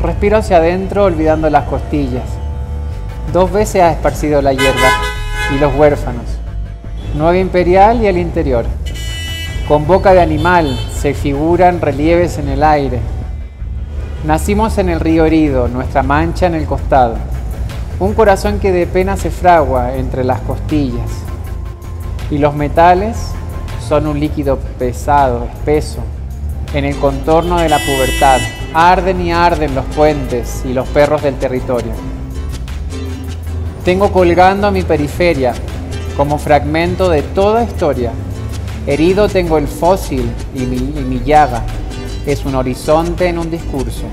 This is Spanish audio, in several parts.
Respiro hacia adentro olvidando las costillas. 2 veces ha esparcido la hierba y los huérfanos. 9 imperial y el interior. Con boca de animal se figuran relieves en el aire. Nacimos en el río herido, nuestra mancha en el costado. Un corazón que de pena se fragua entre las costillas. Y los metales son un líquido pesado, espeso, en el contorno de la pubertad. Arden y arden los puentes y los perros del territorio. Tengo colgando mi periferia como fragmento de toda historia. Herido tengo el fósil y mi llaga es un horizonte en un discurso.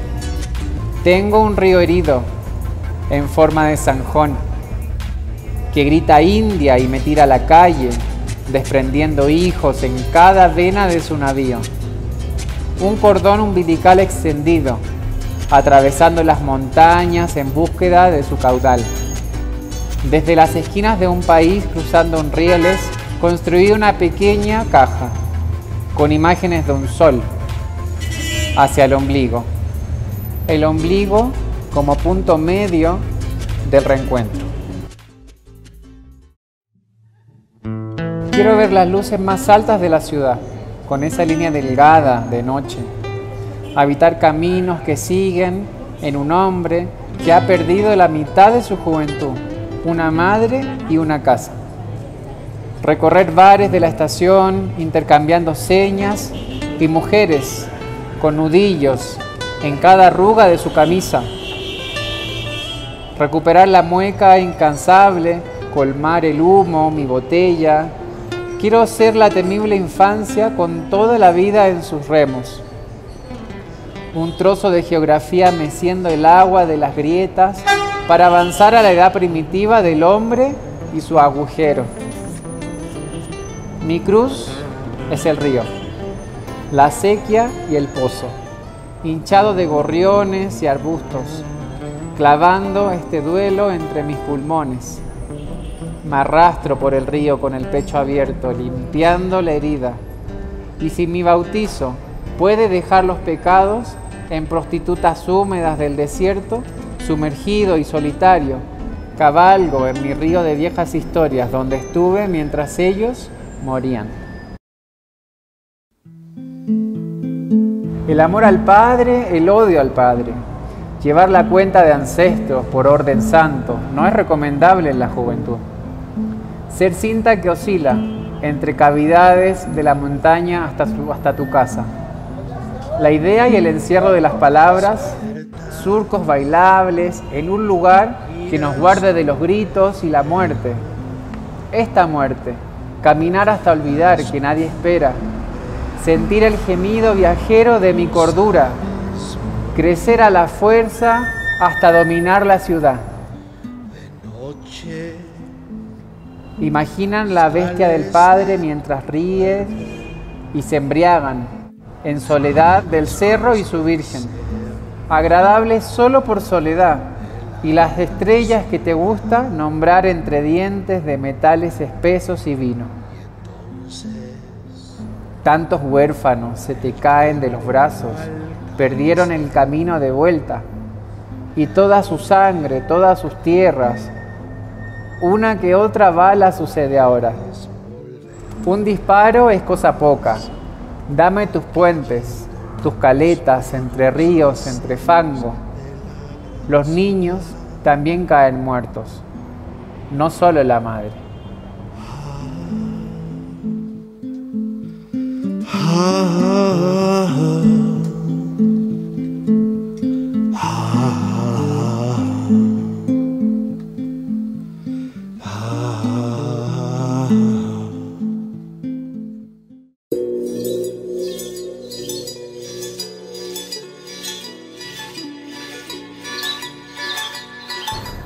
Tengo un río herido en forma de zanjón que grita India y me tira a la calle, desprendiendo hijos en cada vena de su navío. Un cordón umbilical extendido, atravesando las montañas en búsqueda de su caudal. Desde las esquinas de un país cruzando en rieles, construí una pequeña caja con imágenes de un sol hacia el ombligo. El ombligo como punto medio del reencuentro. Quiero ver las luces más altas de la ciudad, con esa línea delgada de noche. Habitar caminos que siguen en un hombre que ha perdido la mitad de su juventud, una madre y una casa. Recorrer bares de la estación intercambiando señas y mujeres con nudillos en cada arruga de su camisa. Recuperar la mueca incansable, colmar el humo, mi botella. Quiero ser la temible infancia con toda la vida en sus remos. Un trozo de geografía meciendo el agua de las grietas para avanzar a la edad primitiva del hombre y su agujero. Mi cruz es el río, la acequia y el pozo, hinchado de gorriones y arbustos, clavando este duelo entre mis pulmones. Me arrastro por el río con el pecho abierto, limpiando la herida. Y si mi bautizo puede dejar los pecados en prostitutas húmedas del desierto, sumergido y solitario, cabalgo en mi río de viejas historias donde estuve mientras ellos morían. El amor al Padre, el odio al Padre. Llevar la cuenta de ancestros por orden santo no es recomendable en la juventud. Ser cinta que oscila entre cavidades de la montaña hasta tu casa. La idea y el encierro de las palabras, surcos bailables en un lugar que nos guarde de los gritos y la muerte. Esta muerte, caminar hasta olvidar que nadie espera, sentir el gemido viajero de mi cordura, crecer a la fuerza hasta dominar la ciudad. Imaginan la bestia del Padre mientras ríe y se embriagan en soledad del cerro y su Virgen, agradable solo por soledad, y las estrellas que te gusta nombrar entre dientes de metales espesos y vino. Tantos huérfanos se te caen de los brazos, perdieron el camino de vuelta, y toda su sangre, todas sus tierras, una que otra bala sucede ahora. Un disparo es cosa poca. Dame tus puentes, tus caletas entre ríos, entre fango. Los niños también caen muertos, no solo la madre.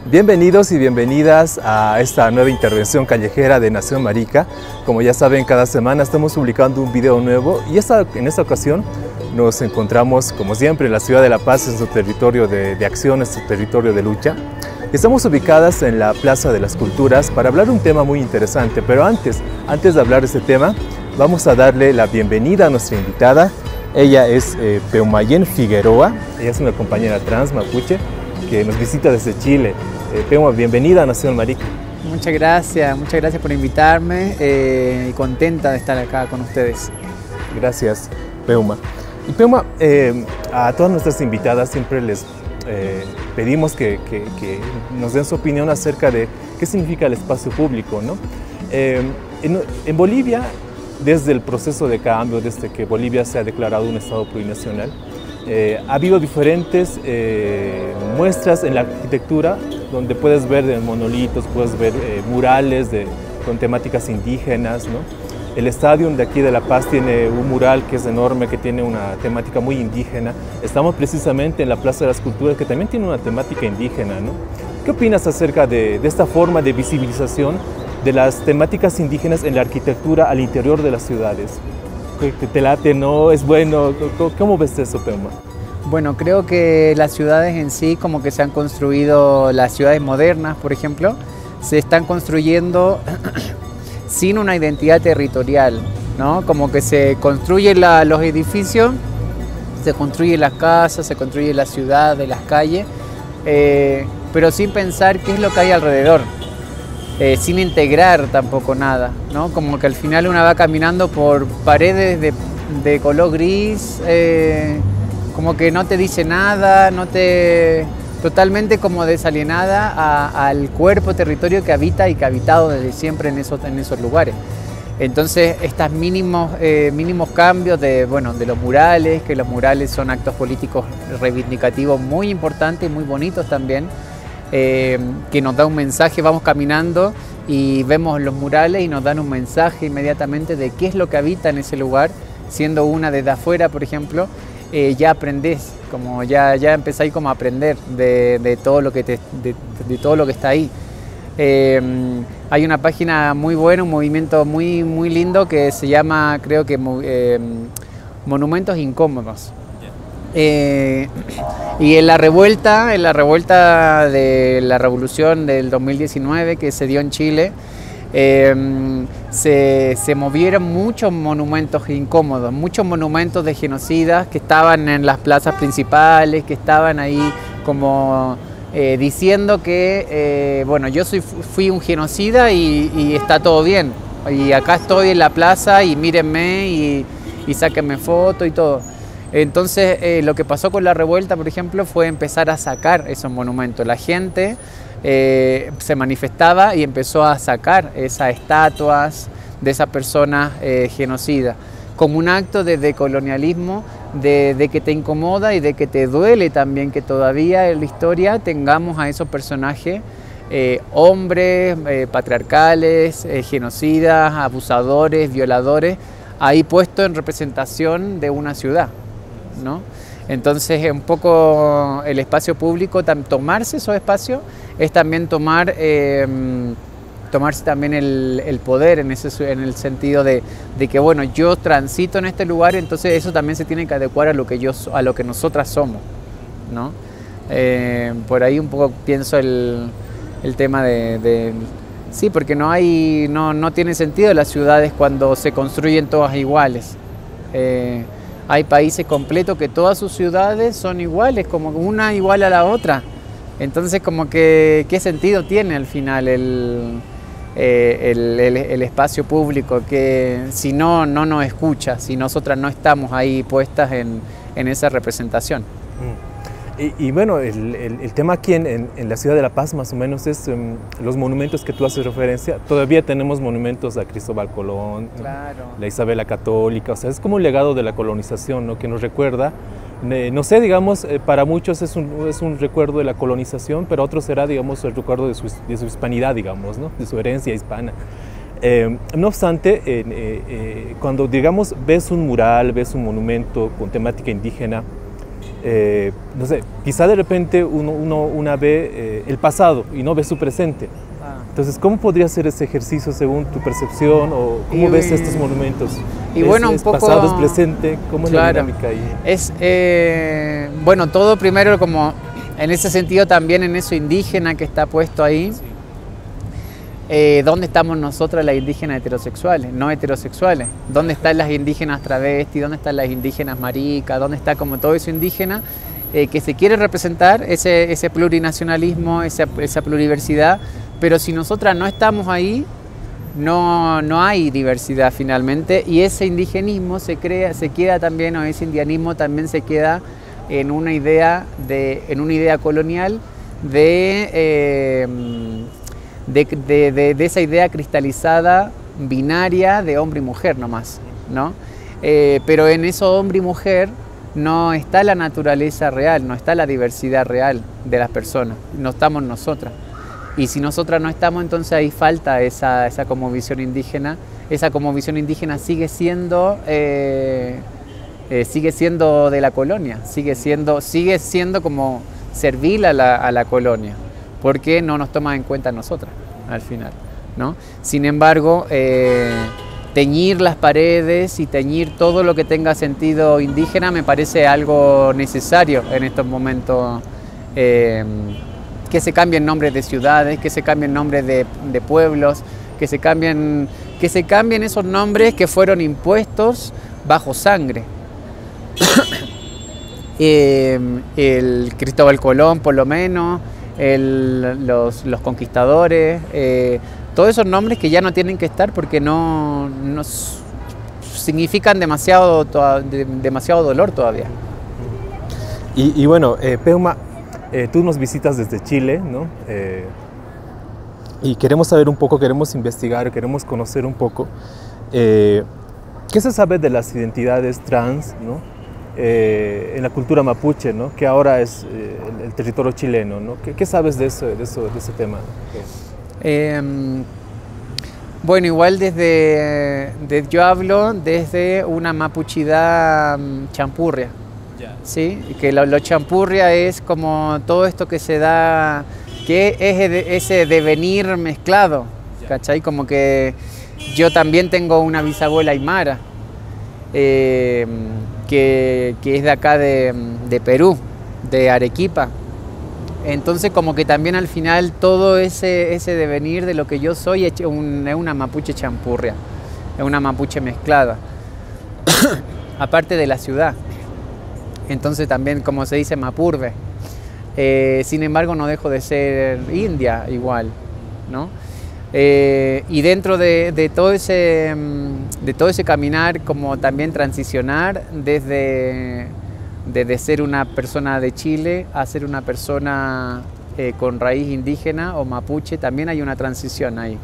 Bienvenidos y bienvenidas a esta nueva intervención callejera de Nación Marica. Como ya saben, cada semana estamos publicando un video nuevo y en esta ocasión nos encontramos, como siempre, en la ciudad de La Paz, en su territorio de acción, en su territorio de lucha. Estamos ubicadas en la Plaza de las Culturas para hablar de un tema muy interesante, pero antes de hablar de este tema, vamos a darle la bienvenida a nuestra invitada, Ella es Peumayén Figueroa, ella es una compañera trans mapuche que nos visita desde Chile. Peuma, bienvenida a Nación Marica. Muchas gracias por invitarme y contenta de estar acá con ustedes. Gracias, Peuma. Y Peuma, a todas nuestras invitadas siempre les pedimos que nos den su opinión acerca de qué significa el espacio público, ¿no? En Bolivia, desde el proceso de cambio, desde que Bolivia se ha declarado un estado plurinacional, ha habido diferentes muestras en la arquitectura donde puedes ver monolitos, puedes ver murales con temáticas indígenas, ¿no? El estadio de aquí de La Paz tiene un mural que es enorme, que tiene una temática muy indígena. Estamos precisamente en la Plaza de las Culturas, que también tiene una temática indígena, ¿no? ¿Qué opinas acerca de esta forma de visibilización de las temáticas indígenas en la arquitectura al interior de las ciudades? ¿Te late, no? ¿Es bueno? ¿Cómo ves eso, Peuma? Bueno, creo que las ciudades en sí, como que se han construido, las ciudades modernas, por ejemplo, se están construyendo sin una identidad territorial, ¿no? Como que se construyen los edificios, se construyen las casas, se construye la ciudad, las calles, pero sin pensar qué es lo que hay alrededor, sin integrar tampoco nada, ¿no? Como que al final uno va caminando por paredes de color gris, como que no te dice nada, totalmente como desalienada al cuerpo, territorio que habita y que ha habitado desde siempre en esos lugares. Entonces, estos mínimos cambios de los murales, que los murales son actos políticos reivindicativos muy importantes y muy bonitos también, que nos da un mensaje, vamos caminando y vemos los murales y nos dan un mensaje inmediatamente de qué es lo que habita en ese lugar, siendo una desde afuera, por ejemplo. Ya aprendés, como ya empezáis como a aprender de todo lo que de todo lo que está ahí. Hay una página muy buena, un movimiento muy lindo que se llama, creo que Monumentos Incómodos. Y en la revuelta de la revolución del 2019 que se dio en Chile, se movieron muchos monumentos incómodos, muchos monumentos de genocidas que estaban en las plazas principales, que estaban ahí como diciendo que, bueno, yo fui un genocida y está todo bien, y acá estoy en la plaza y mírenme y sáquenme fotos y todo. Entonces, lo que pasó con la revuelta, por ejemplo, fue empezar a sacar esos monumentos. La gente se manifestaba y empezó a sacar esas estatuas de esas personas genocidas, como un acto de decolonialismo, de que te incomoda y de que te duele también que todavía en la historia tengamos a esos personajes, hombres, patriarcales, genocidas, abusadores, violadores, ahí puestos en representación de una ciudad, ¿no? Entonces, un poco el espacio público, tomarse esos espacios es también tomarse también el poder en el sentido de que, bueno, yo transito en este lugar, entonces eso también se tiene que adecuar a lo que nosotras somos, ¿no? Por ahí un poco pienso el tema sí, porque no tiene sentido las ciudades cuando se construyen todas iguales. Hay países completos que todas sus ciudades son iguales, como una igual a la otra. Entonces, como que, ¿qué sentido tiene al final el espacio público? Que si no nos escucha, si nosotras no estamos ahí puestas en esa representación. Y bueno, el tema aquí en la ciudad de La Paz más o menos es los monumentos que tú haces referencia. Todavía tenemos monumentos a Cristóbal Colón, claro, la Isabel la Católica, o sea, es como un legado de la colonización, ¿no? Que nos recuerda, no sé, digamos, para muchos es un recuerdo de la colonización, pero otros será, digamos, el recuerdo de su hispanidad, digamos, ¿no? De su herencia hispana. No obstante, cuando, digamos, ves un mural, ves un monumento con temática indígena, no sé, quizá de repente una ve el pasado y no ve su presente. Entonces, ¿cómo podría ser ese ejercicio según tu percepción o cómo ves estos monumentos? Bueno, un poco pasado, es presente, ¿cómo es la dinámica ahí? Bueno, todo primero como en ese sentido también en eso indígena que está puesto ahí. ¿dónde estamos nosotras las indígenas heterosexuales, no heterosexuales? ¿Dónde están las indígenas travestis? ¿Dónde están las indígenas maricas? ¿Dónde está como todo eso indígena que se quiere representar, ese plurinacionalismo, esa pluriversidad? Pero si nosotras no estamos ahí, no hay diversidad finalmente, y ese indigenismo se queda también, o ese indianismo también se queda en una idea colonial de esa idea cristalizada binaria de hombre y mujer nomás, ¿no? Pero en eso hombre y mujer no está la naturaleza real, no está la diversidad real de las personas, no estamos nosotras. Y si nosotras no estamos, entonces ahí falta esa cosmovisión indígena. Esa cosmovisión indígena sigue siendo de la colonia, sigue siendo como servil a la colonia, porque no nos toma en cuenta nosotras al final, ¿no? Sin embargo, teñir las paredes y teñir todo lo que tenga sentido indígena me parece algo necesario en estos momentos. Que se cambien nombres de ciudades, que se cambien nombres de pueblos, que se cambien esos nombres que fueron impuestos bajo sangre. El Cristóbal Colón, por lo menos, los conquistadores, todos esos nombres que ya no tienen que estar porque no significan demasiado dolor todavía. Y bueno, Peuma, tú nos visitas desde Chile, ¿no? Y queremos saber un poco, queremos investigar, queremos conocer un poco qué se sabe de las identidades trans, ¿no? En la cultura mapuche, ¿no? Que ahora es el territorio chileno, ¿no? ¿Qué sabes de ese tema? Bueno, igual yo hablo desde una mapuchidad champurria. Sí, que lo champurria es como todo esto que se da, que es ese devenir mezclado, ¿cachai? Como que yo también tengo una bisabuela aymara, que es de acá de Perú, de Arequipa. Entonces como que también al final todo ese devenir de lo que yo soy es una mapuche champurria, es una mapuche mezclada, aparte de la ciudad. Entonces también, como se dice, mapurbe. Sin embargo, no dejo de ser india igual, ¿no? Y dentro de todo ese caminar, como también transicionar desde ser una persona de Chile a ser una persona con raíz indígena o mapuche, también hay una transición ahí.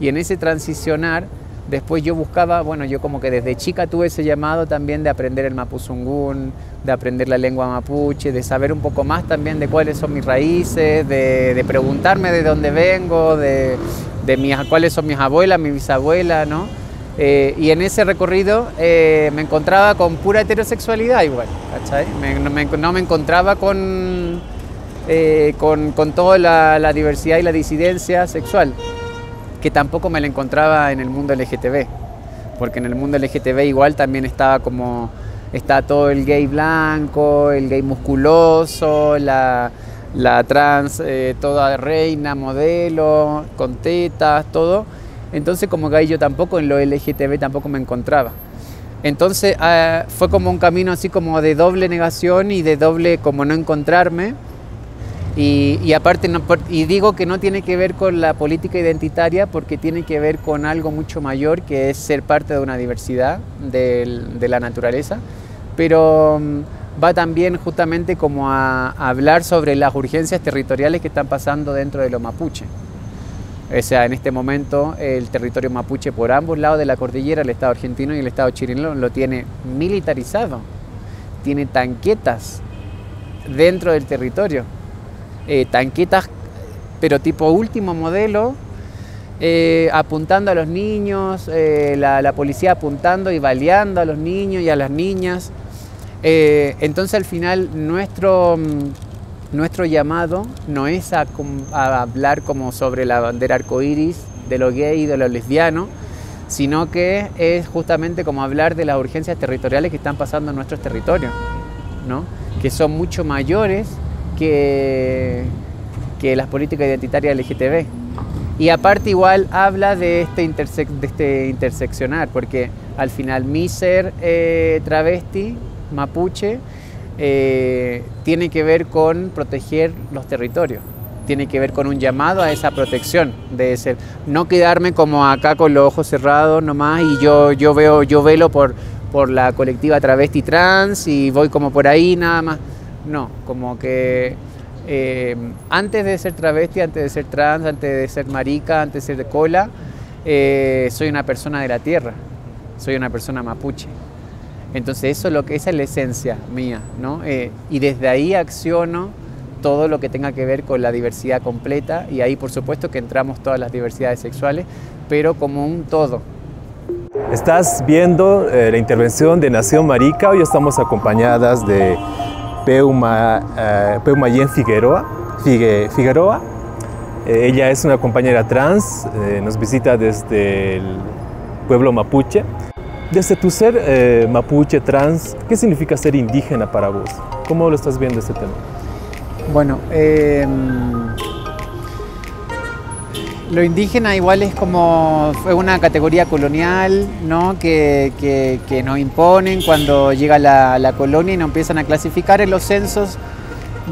Y en ese transicionar, después yo buscaba, bueno, yo como que desde chica tuve ese llamado también de aprender el mapuzungún, de aprender la lengua mapuche, de saber un poco más también de cuáles son mis raíces, de preguntarme de dónde vengo, cuáles son mis abuelas, mis bisabuelas, ¿no? Y en ese recorrido me encontraba con pura heterosexualidad igual, ¿cachai? No me encontraba con toda la diversidad y la disidencia sexual, que tampoco me la encontraba en el mundo LGTB, porque en el mundo LGTB igual también está todo el gay blanco, el gay musculoso, la trans, toda reina, modelo, con tetas, todo. Entonces como que ahí yo tampoco en lo LGTB tampoco me encontraba. Entonces fue como un camino así como de doble negación y de doble como no encontrarme. Y aparte, y digo que no tiene que ver con la política identitaria porque tiene que ver con algo mucho mayor, que es ser parte de una diversidad de la naturaleza, pero va también justamente como a hablar sobre las urgencias territoriales que están pasando dentro de los mapuche. O sea, en este momento el territorio mapuche por ambos lados de la cordillera, el Estado argentino y el Estado chileno, lo tiene militarizado, tiene tanquetas dentro del territorio. Tanquetas, pero tipo último modelo, apuntando a los niños, la policía apuntando y baleando a los niños y a las niñas. Entonces al final nuestro llamado no es a hablar como sobre la bandera arcoíris de lo gay y de lo lesbiano, sino que es justamente como hablar de las urgencias territoriales que están pasando en nuestros territorios, ¿no? Que son mucho mayores que las políticas identitarias LGTB. Y aparte igual habla de este interseccionar, porque al final mi ser travesti, mapuche, tiene que ver con proteger los territorios, tiene que ver con un llamado a esa protección, de ser, no quedarme como acá con los ojos cerrados nomás y yo velo por la colectiva travesti trans y voy como por ahí nada más. No, como que antes de ser travesti, antes de ser trans, antes de ser marica, antes de ser de cola, soy una persona de la tierra, soy una persona mapuche. Entonces esa es la esencia mía, ¿no? Y desde ahí acciono todo lo que tenga que ver con la diversidad completa, y ahí por supuesto que entramos todas las diversidades sexuales, pero como un todo. Estás viendo la intervención de Nación Marica. Hoy estamos acompañadas de Peumayen Figueroa. Ella es una compañera trans, nos visita desde el pueblo mapuche. Desde tu ser mapuche trans, ¿qué significa ser indígena para vos? ¿Cómo lo estás viendo este tema? Bueno, lo indígena igual fue una categoría colonial, ¿no? que nos imponen cuando llega la colonia y nos empiezan a clasificar en los censos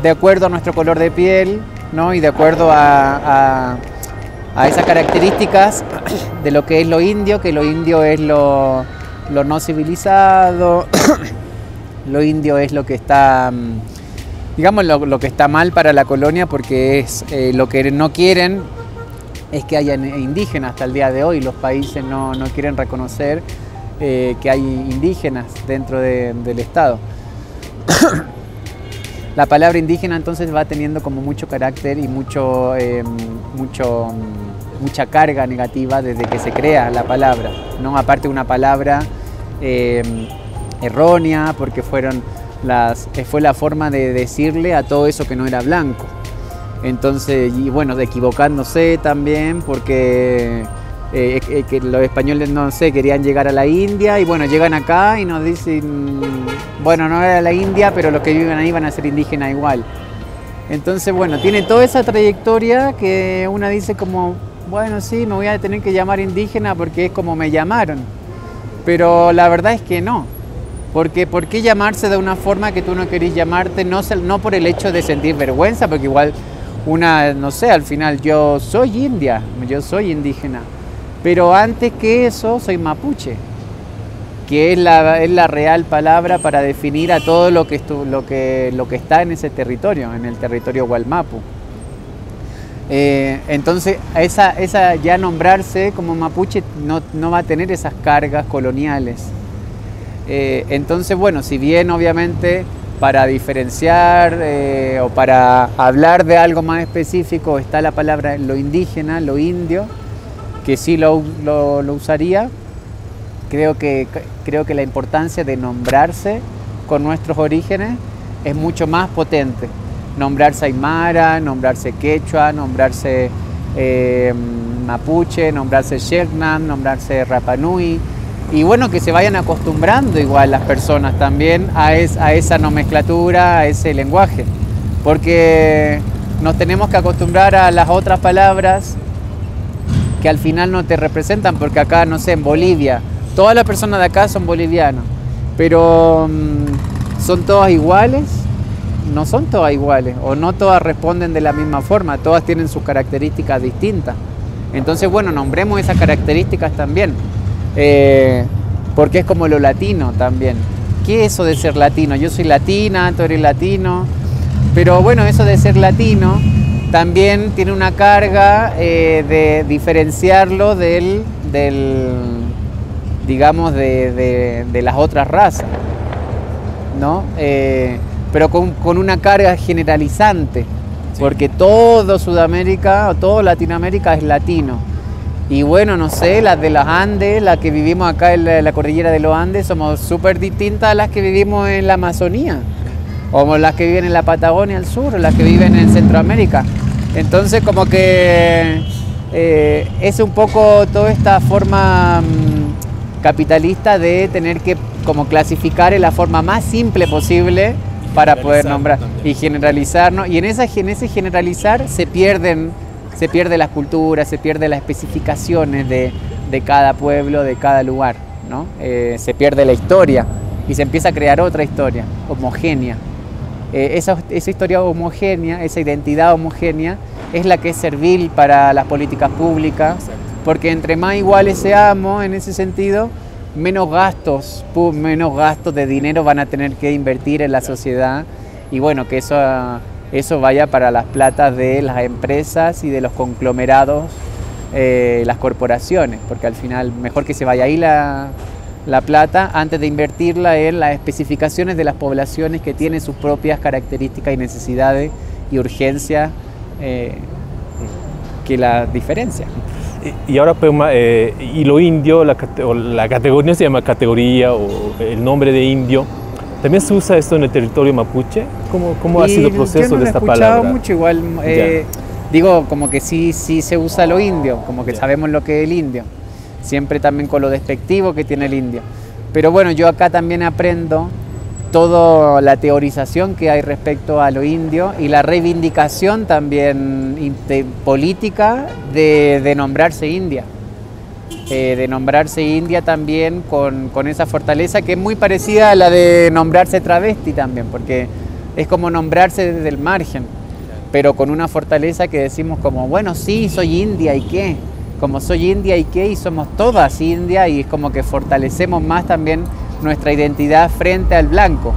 de acuerdo a nuestro color de piel, ¿no? Y de acuerdo a esas características de lo que es lo indio, que lo indio es lo no civilizado, lo indio es lo que está, digamos, lo que está mal para la colonia, porque es lo que no quieren es que haya indígenas. Hasta el día de hoy los países no quieren reconocer que hay indígenas dentro del Estado. La palabra indígena entonces va teniendo como mucho carácter y mucha carga negativa desde que se crea la palabra, ¿no? Aparte una palabra errónea, porque fue la forma de decirle a todo eso que no era blanco. Entonces, y bueno, equivocándose también, porque que los españoles, no sé, querían llegar a la India y bueno, llegan acá y nos dicen, bueno, no era la India, pero los que viven ahí van a ser indígenas igual. Entonces, bueno, tiene toda esa trayectoria que una dice como, bueno, sí, me voy a tener que llamar indígena porque es como me llamaron. Pero la verdad es que no. Porque ¿por qué llamarse de una forma que tú no querís llamarte? No por el hecho de sentir vergüenza, porque igual no sé, al final yo soy india, yo soy indígena. Pero antes que eso, soy mapuche, que es la real palabra para definir a todo lo que está en ese territorio, en el territorio Gualmapu. Entonces, esa ya nombrarse como mapuche no va a tener esas cargas coloniales. Entonces, bueno, si bien obviamente para diferenciar o para hablar de algo más específico está la palabra lo indígena, lo indio, que sí lo usaría, creo que la importancia de nombrarse con nuestros orígenes es mucho más potente. Nombrarse aymara, nombrarse quechua, nombrarse mapuche, nombrarse Shernan, nombrarse Rapanui. Y bueno, que se vayan acostumbrando igual las personas también a esa nomenclatura, a ese lenguaje. Porque nos tenemos que acostumbrar a las otras palabras que al final no te representan, porque acá, no sé, en Bolivia, todas las personas de acá son bolivianos, pero ¿son todas iguales? No son todas iguales, o no todas responden de la misma forma, todas tienen sus características distintas. Entonces, bueno, nombremos esas características también, porque es como lo latino también. ¿Qué es eso de ser latino? Yo soy latina, tú eres latino, pero bueno, eso de ser latino también tiene una carga de diferenciarlo digamos, de las otras razas, ¿no? Pero con una carga generalizante, porque todo Sudamérica o todo Latinoamérica es latino. Y bueno, no sé, las de los Andes, las que vivimos acá en la cordillera de los Andes, somos súper distintas a las que vivimos en la Amazonía, o las que viven en la Patagonia al sur, o las que viven en Centroamérica. Entonces, como que es un poco toda esta forma capitalista de tener que como clasificar en la forma más simple posible para poder nombrar y generalizar, ¿no? Y en ese generalizar se pierden se pierde las culturas, se pierde las especificaciones de cada pueblo, de cada lugar, ¿no? Se pierde la historia y se empieza a crear otra historia homogénea. Esa historia homogénea, esa identidad homogénea es la que es servil para las políticas públicas, porque entre más iguales seamos en ese sentido, menos gastos de dinero van a tener que invertir en la sociedad, y bueno, que eso vaya para las platas de las empresas y de los conglomerados, las corporaciones, porque al final mejor que se vaya ahí la plata antes de invertirla en las especificaciones de las poblaciones que tienen sus propias características y necesidades y urgencias que la diferencian. Y ahora, y lo indio, la categoría se llama categoría o el nombre de indio, ¿también se usa esto en el territorio mapuche? ¿Cómo ha sido el proceso de esta palabra? Yo no lo he escuchado mucho, igual digo como que sí se usa lo indio, como que sabemos lo que es el indio, siempre también con lo despectivo que tiene el indio. Pero bueno, yo acá también aprendo toda la teorización que hay respecto a lo indio y la reivindicación también política de nombrarse India. De nombrarse India también con esa fortaleza que es muy parecida a la de nombrarse travesti también, porque es como nombrarse desde el margen, pero con una fortaleza que decimos como, bueno, sí, soy india, ¿y qué? Como soy india, ¿y qué? Y somos todas india, y es como que fortalecemos más también nuestra identidad frente al blanco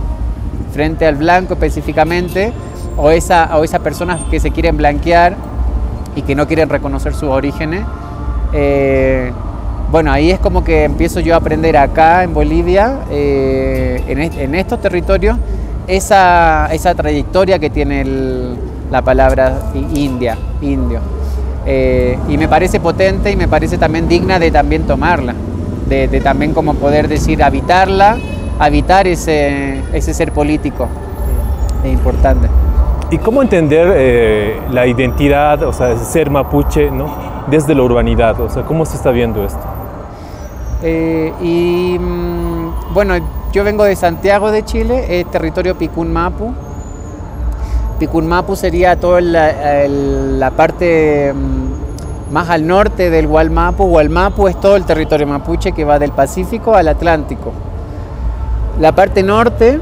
específicamente, o esas personas que se quieren blanquear y que no quieren reconocer sus orígenes. Bueno, ahí es como que empiezo yo a aprender acá en Bolivia, en estos territorios, esa trayectoria que tiene la palabra indio. Y me parece potente y me parece también digna de también tomarla, de también como poder decir habitar ese ser político. Es importante. ¿Y cómo entender la identidad, o sea, ser mapuche, ¿no?, desde la urbanidad? O sea, ¿cómo se está viendo esto? Bueno, yo vengo de Santiago de Chile, es territorio Picún-Mapu. Picún-Mapu sería toda la parte más al norte del Gualmapu. Gualmapu es todo el territorio mapuche que va del Pacífico al Atlántico. La parte norte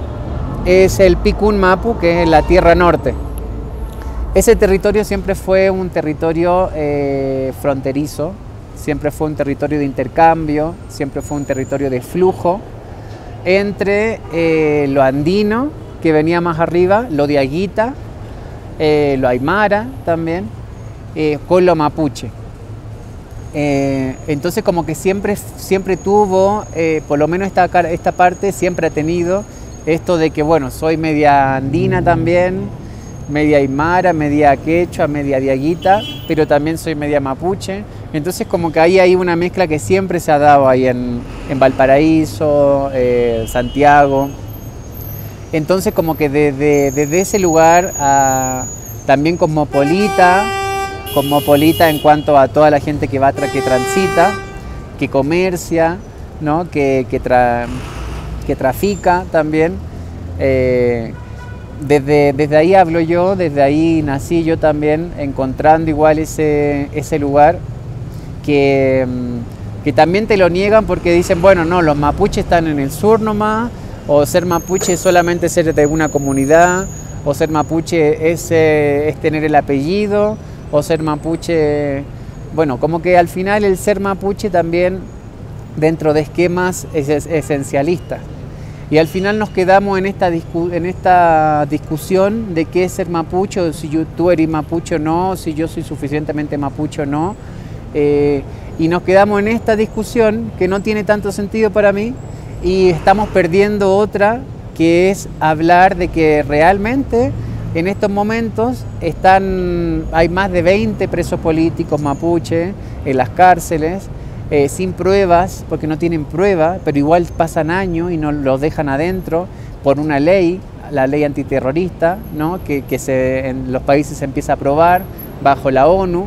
es el Picún-Mapu, que es la tierra norte. Ese territorio siempre fue un territorio fronterizo, siempre fue un territorio de intercambio, siempre fue un territorio de flujo entre lo andino, que venía más arriba, lo diaguita, lo aymara también, con lo mapuche. Entonces como que siempre tuvo, por lo menos esta parte siempre ha tenido esto de que, bueno, soy media andina también, media aymara, media quechua, media diaguita, pero también soy media mapuche. Entonces como que ahí hay una mezcla que siempre se ha dado ahí en Valparaíso, Santiago. Entonces como que desde ese lugar también cosmopolita en cuanto a toda la gente que transita, que comercia, ¿no?, que trafica también. Desde ahí hablo yo, desde ahí nací yo también, encontrando igual ese lugar que también te lo niegan porque dicen, bueno, no, los mapuches están en el sur nomás, o ser mapuche es solamente ser de una comunidad, o ser mapuche es tener el apellido, o ser mapuche, bueno, como que al final el ser mapuche también dentro de esquemas es esencialista. Y al final nos quedamos en esta discusión de qué es ser mapuche, o si tú eres mapuche o no, si yo soy suficientemente mapuche o no. Y nos quedamos en esta discusión que no tiene tanto sentido para mí, y estamos perdiendo otra, que es hablar de que realmente en estos momentos hay más de 20 presos políticos mapuche en las cárceles, sin pruebas, porque no tienen prueba, pero igual pasan años y no los dejan adentro por una ley, la ley antiterrorista, ¿no?, que en los países se empieza a aprobar bajo la ONU,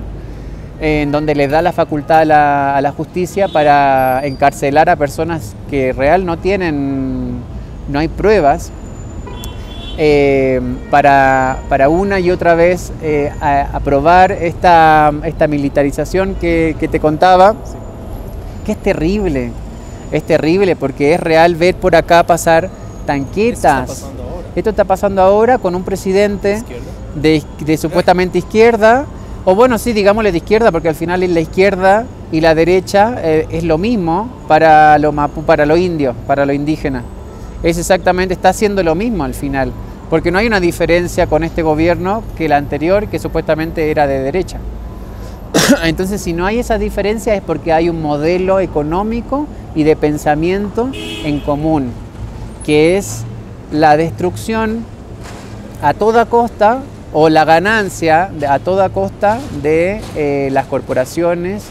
en donde les da la facultad a la justicia para encarcelar a personas que no hay pruebas. para una y otra vez aprobar esta militarización que te contaba, que es terrible porque es real ver por acá pasar tanquetas. Esto está pasando ahora con un presidente de supuestamente izquierda, o bueno, sí, digámosle de izquierda, porque al final la izquierda y la derecha es lo mismo para lo indio, para lo indígena. Es exactamente, está haciendo lo mismo al final, porque no hay una diferencia con este gobierno que el anterior, que supuestamente era de derecha. Entonces, si no hay esa diferencia es porque hay un modelo económico y de pensamiento en común, que es la destrucción a toda costa o la ganancia a toda costa de las corporaciones,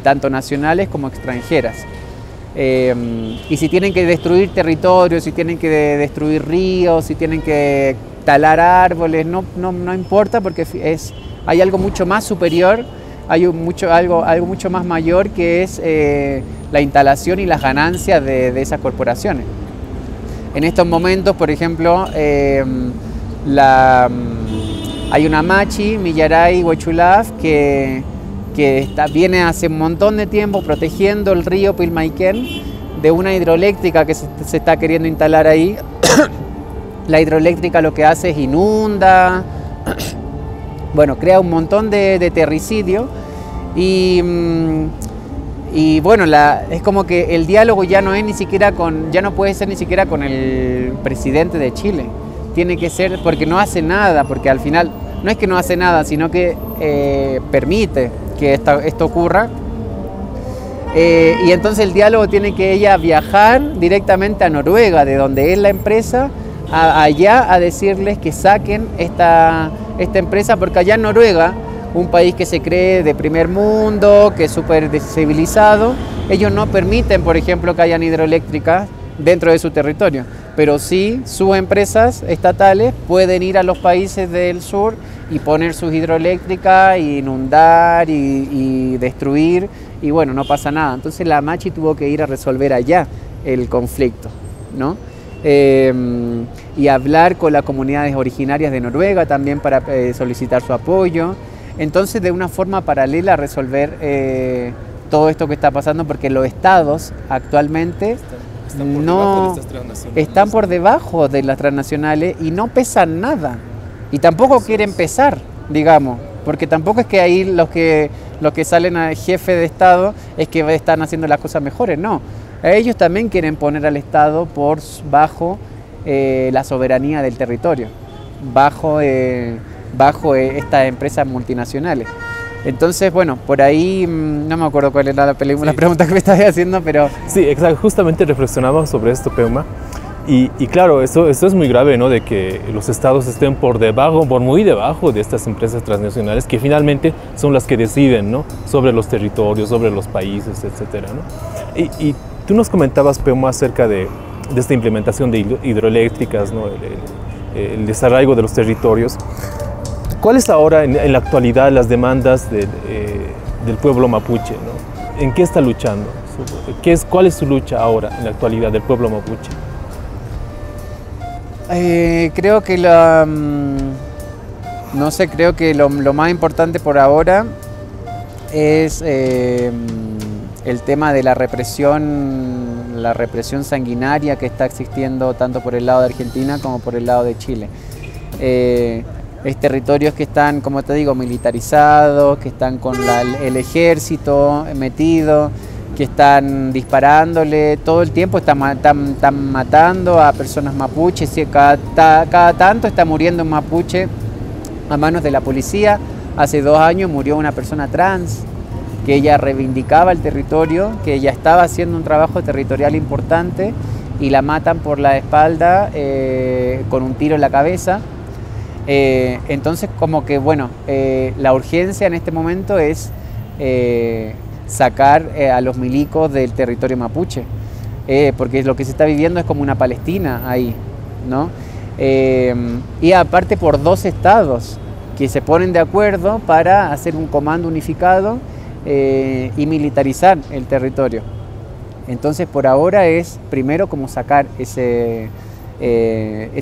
tanto nacionales como extranjeras. Y si tienen que destruir territorios, si tienen que destruir ríos, si tienen que talar árboles, no importa, porque hay algo mucho más superior, hay algo mucho más mayor, que es la instalación y las ganancias de esas corporaciones. En estos momentos, por ejemplo, hay una machi, Millaray Huechulaf, que viene hace un montón de tiempo protegiendo el río Pilmaiquén de una hidroeléctrica que se está queriendo instalar ahí. La hidroeléctrica lo que hace es inunda, bueno, crea un montón de terricidio y bueno, es como que el diálogo ya no puede ser ni siquiera con el presidente de Chile. Tiene que ser, porque no hace nada, porque al final no es que no hace nada, sino que permite que esto ocurra. Y entonces el diálogo tiene que ella viajar directamente a Noruega, de donde es la empresa, allá a decirles que saquen esta empresa, porque allá en Noruega, un país que se cree de primer mundo, que es súper civilizado, ellos no permiten, por ejemplo, que hayan hidroeléctricas dentro de su territorio, pero sí sus empresas estatales pueden ir a los países del sur y poner sus hidroeléctricas, y inundar y destruir, y bueno, no pasa nada. Entonces la Machi tuvo que ir a resolver allá el conflicto, ¿no? Y hablar con las comunidades originarias de Noruega también para solicitar su apoyo. Entonces, de una forma paralela a resolver todo esto que está pasando, porque los estados actualmente están por debajo de las transnacionales y no pesan nada. Y tampoco quieren pesar, digamos, porque tampoco es que ahí los que salen a jefe de Estado es que están haciendo las cosas mejores, no. Ellos también quieren poner al Estado bajo la soberanía del territorio, bajo estas empresas multinacionales. Entonces, bueno, por ahí no me acuerdo cuál era la pregunta que me estabas haciendo, pero... Sí, exacto, justamente reflexionamos sobre esto, Peuma, y claro, esto es muy grave, ¿no? De que los estados estén por muy debajo de estas empresas transnacionales que finalmente son las que deciden, ¿no? Sobre los territorios, sobre los países, etcétera, ¿no? Y tú nos comentabas, Peuma, acerca de esta implementación de hidroeléctricas, ¿no? El desarraigo de los territorios. ¿Cuáles ahora, en la actualidad, las demandas del pueblo mapuche, ¿no? ¿En qué está luchando? ¿Cuál es su lucha ahora, en la actualidad, del pueblo mapuche? Creo que creo que lo más importante por ahora es el tema de la represión sanguinaria que está existiendo tanto por el lado de Argentina como por el lado de Chile. Es territorios que están, como te digo, militarizados, que están con el ejército metido, que están disparándole todo el tiempo, están matando a personas mapuches, y cada tanto está muriendo un mapuche a manos de la policía. Hace 2 años murió una persona trans, que ella reivindicaba el territorio, que ella estaba haciendo un trabajo territorial importante, y la matan por la espalda con un tiro en la cabeza. Entonces, como que bueno, la urgencia en este momento es sacar a los milicos del territorio mapuche, porque lo que se está viviendo es como una Palestina ahí, ¿no? Y aparte por 2 estados que se ponen de acuerdo para hacer un comando unificado y militarizar el territorio. Entonces, por ahora es primero como sacar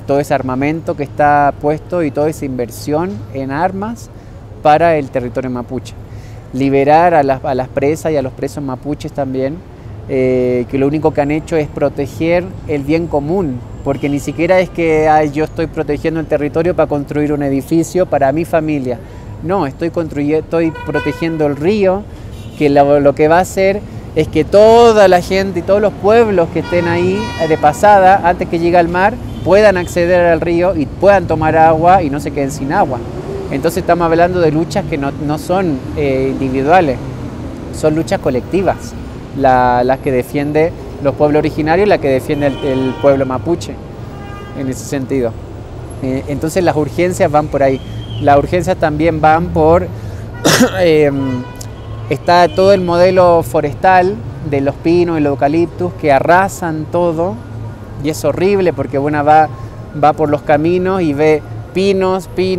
todo ese armamento que está puesto y toda esa inversión en armas para el territorio mapuche. Liberar a las presas y a los presos mapuches también, que lo único que han hecho es proteger el bien común, porque ni siquiera es que yo estoy protegiendo el territorio para construir un edificio para mi familia. No, estoy protegiendo el río, que lo que va a hacer es que toda la gente y todos los pueblos que estén ahí de pasada, antes que llegue al mar, puedan acceder al río y puedan tomar agua y no se queden sin agua. Entonces estamos hablando de luchas que no son individuales, son luchas colectivas, las que defiende los pueblos originarios y las que defiende el pueblo mapuche, en ese sentido. Entonces las urgencias van por ahí. Las urgencias también van por... está todo el modelo forestal de los pinos y los eucaliptus que arrasan todo, y es horrible porque uno va por los caminos y ve pinos, y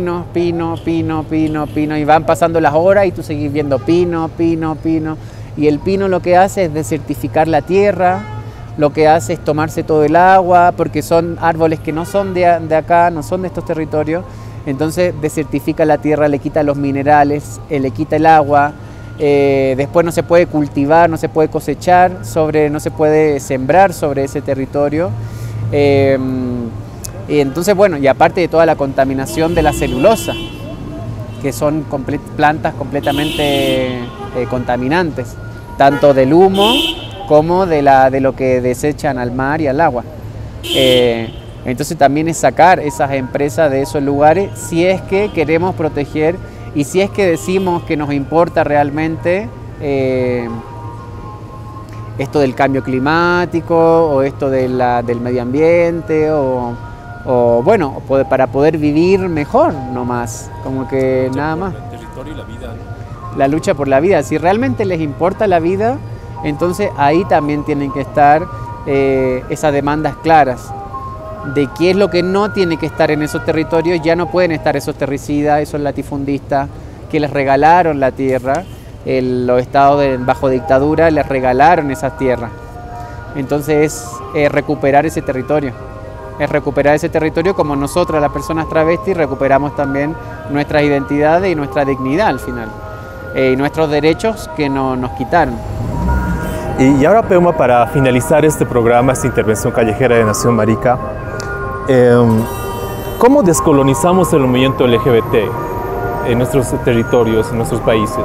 van pasando las horas y tú seguís viendo pino, y el pino lo que hace es desertificar la tierra, lo que hace es tomarse todo el agua, porque son árboles que no son de acá, no son de estos territorios, entonces desertifica la tierra, le quita los minerales, le quita el agua. Después no se puede cultivar, no se puede cosechar, no se puede sembrar sobre ese territorio. Y entonces, bueno, y aparte de toda la contaminación de la celulosa, que son plantas completamente contaminantes, tanto del humo como de lo que desechan al mar y al agua. Entonces también es sacar esas empresas de esos lugares si es que queremos proteger y si es que decimos que nos importa realmente esto del cambio climático o esto del medio ambiente o bueno, para poder vivir mejor nomás, como que nada más. El territorio y la vida, ¿no? La lucha por la vida, si realmente les importa la vida, entonces ahí también tienen que estar esas demandas claras de qué es lo que no tiene que estar en esos territorios. Ya no pueden estar esos terricidas, esos latifundistas que les regalaron la tierra, los estados bajo dictadura les regalaron esas tierras. Entonces es recuperar ese territorio. Es recuperar ese territorio como nosotras, las personas travestis, recuperamos también nuestras identidades y nuestra dignidad al final. Y nuestros derechos que nos quitaron. Y ahora, Peuma, para finalizar este programa, esta intervención callejera de Nación Marica, ¿cómo descolonizamos el movimiento LGBT en nuestros territorios, en nuestros países?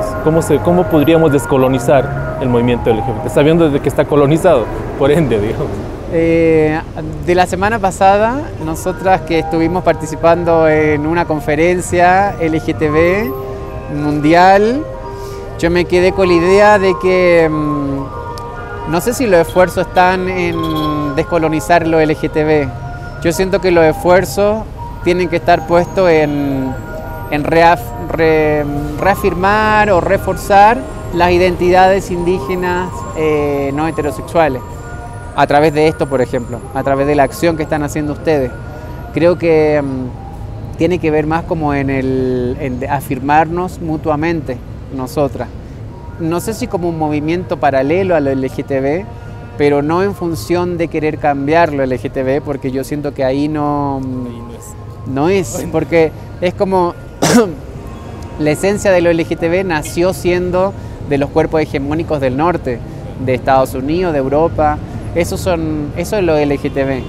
¿Cómo podríamos descolonizar el movimiento LGBT, sabiendo de que está colonizado, por ende, digamos? De la semana pasada, nosotras que estuvimos participando en una conferencia LGTB mundial, yo me quedé con la idea de que no sé si los esfuerzos están en descolonizar lo LGTB. Yo siento que los esfuerzos tienen que estar puestos en reafirmar o reforzar las identidades indígenas no heterosexuales. A través de esto, por ejemplo, a través de la acción que están haciendo ustedes. Creo que tiene que ver más como en afirmarnos mutuamente, nosotras. No sé si como un movimiento paralelo a lo LGTB, pero no en función de querer cambiar lo LGTB, porque yo siento que ahí no es, porque es como la esencia de lo LGTB nació siendo de los cuerpos hegemónicos del norte, de Estados Unidos, de Europa. Eso es lo LGTB.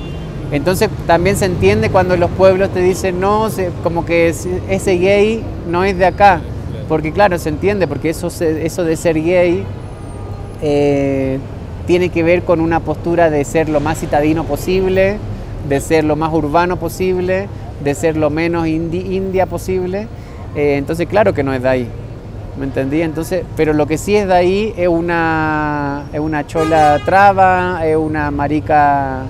Entonces también se entiende cuando los pueblos te dicen no, como que ese gay no es de acá, porque claro, se entiende, porque eso de ser gay tiene que ver con una postura de ser lo más citadino posible, de ser lo más urbano posible, de ser lo menos india posible. Entonces claro que no es de ahí, ¿me entendí? Entonces, pero lo que sí es de ahí es una chola traba, es una marica,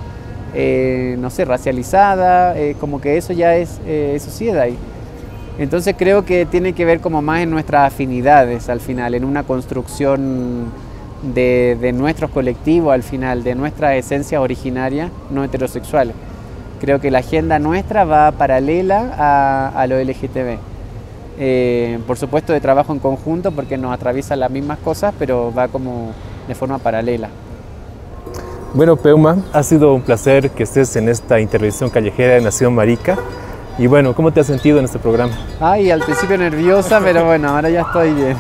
no sé, racializada, como que eso ya es, eso sí es de ahí. Entonces creo que tiene que ver como más en nuestras afinidades al final, en una construcción de nuestros colectivos al final, de nuestras esencias originarias no heterosexuales. Creo que la agenda nuestra va paralela a lo LGTB. Por supuesto de trabajo en conjunto porque nos atraviesan las mismas cosas, pero va como de forma paralela. Bueno, Peuma, ha sido un placer que estés en esta intervención callejera de Nación Marica. Y bueno, ¿cómo te has sentido en este programa? Ay, al principio nerviosa, pero bueno, ahora ya estoy bien.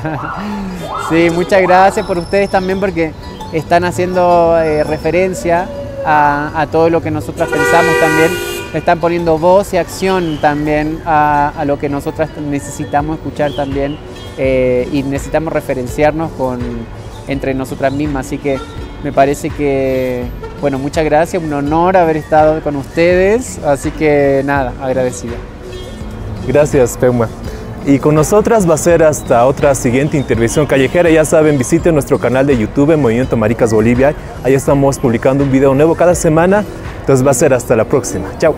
Sí, muchas gracias por ustedes también porque están haciendo referencia a todo lo que nosotras pensamos también. Están poniendo voz y acción también a lo que nosotras necesitamos escuchar también y necesitamos referenciarnos entre nosotras mismas. Así que me parece que, bueno, muchas gracias, un honor haber estado con ustedes, así que nada, agradecida. Gracias, Peuma. Y con nosotras va a ser hasta otra siguiente intervención callejera. Ya saben, visiten nuestro canal de YouTube, Movimiento Maricas Bolivia. Ahí estamos publicando un video nuevo cada semana. Entonces va a ser hasta la próxima. Chao.